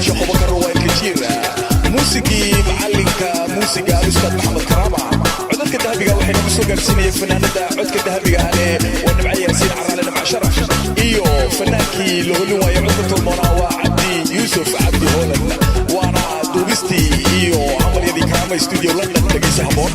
شيخ بكر رواد كتير موسيقي معلنك موسيقى الأستاذ محمد كرامة عدك الذهبي وحين مسوق السنية فنان عدك الذهبي عليه والنبعية ياسين عرالة مع شرف إيو فنانكي لغلوة يعدة المناوى عبدي يوسف عبدي هولن وانا دوبستي إيو عمر يدي كرامة استوديو لندن تقي سهبون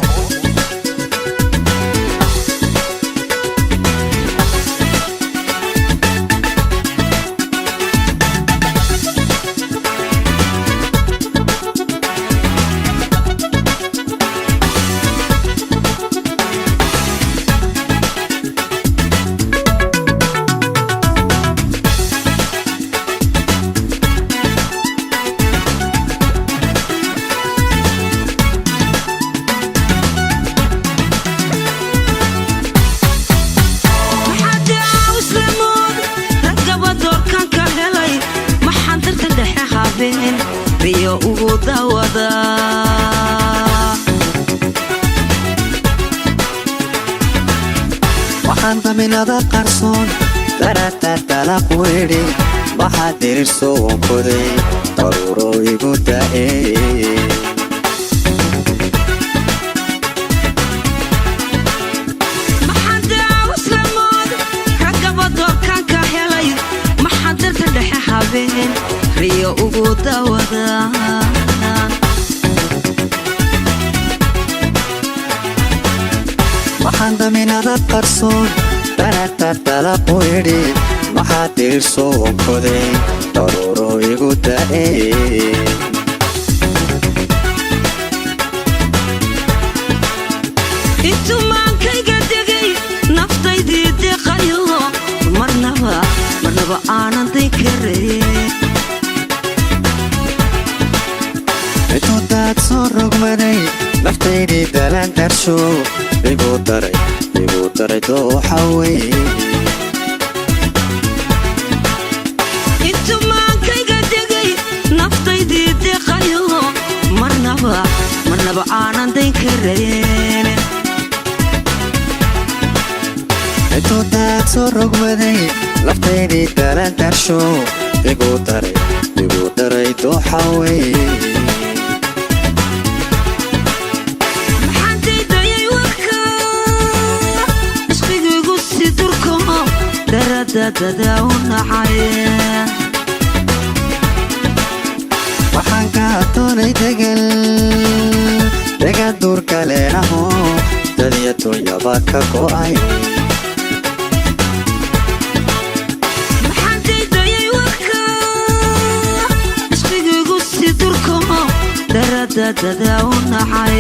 Rio ugu dawada waxaan daminada qarsoon darata talaq weeri waxa dirso koday daruro igu daa'ay maxaan daawslamood ragabado kan ka helay maxaan darta dhexe habeen Rio ugu dawada waxaan daminada qarsoon darata talaq weeri waxa dirso koday daruro igu daa'ay intu maankayga degay naftaydii deeqayo marnaba aanan dinkareen intuu daad soo rogmaday naftaydii dalaan darsho igu daray dooxa wey intuu maankayga degay naftaydii deeqayo marnaba aanan dinkareen intuu daad soo rogmaday naftaydii dalaan darsho igu daray dooxa wey dada unacay waxaan ka doonay degal duurka leenaho dadiya dunyaba ka go'ay maxaan daydayay warka ishqigiigu si durko dada unacay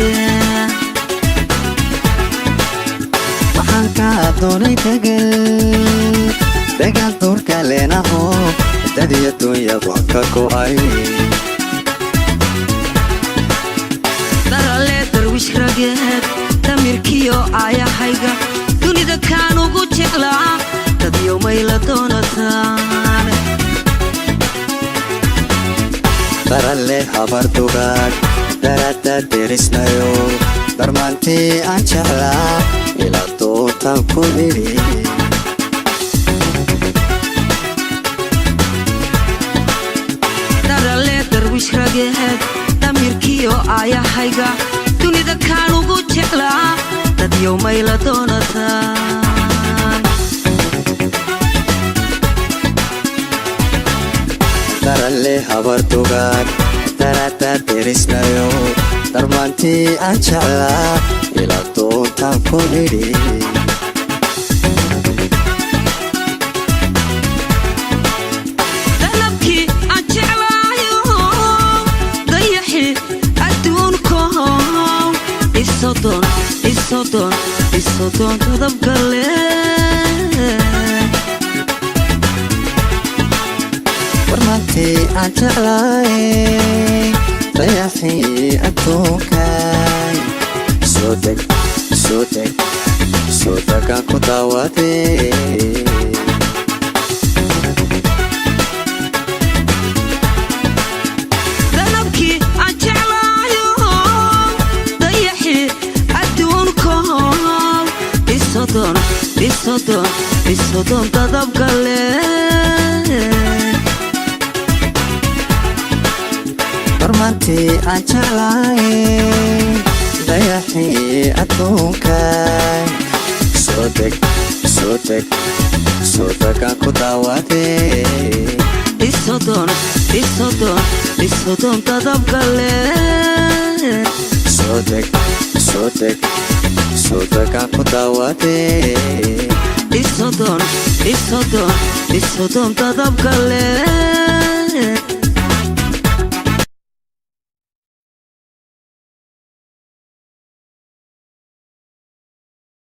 waxaan ka doonay degal duurka leenaho dadiya dunyaba ka go'ay darale darwish rageed damirkiyo aayahayga dunida kaan ugu jeclaa dadyo mayla doonataan darale habar dugaag darada derisnayo darmaantii aan jeclaa ila dootan ku idhi rageed damirkiyo aayahayga dunida kaan ugu jeclaa dadyo mayla doonataan darale habar dugaag darada derisnayo darmaantii aan jeclaa ila doontan ku idhi isodon dadabgale warmaantii aan jeclaay dayaxii adduunkay soo degaan ku daawadee isodon dadabgale hormaantii aan jeclahay dayaxii adduunkaay soo deg soo deg soo degaan ku daawadee isodon dadabgale soo deg soo deg soo degaan ku daawadee isodon dadabgale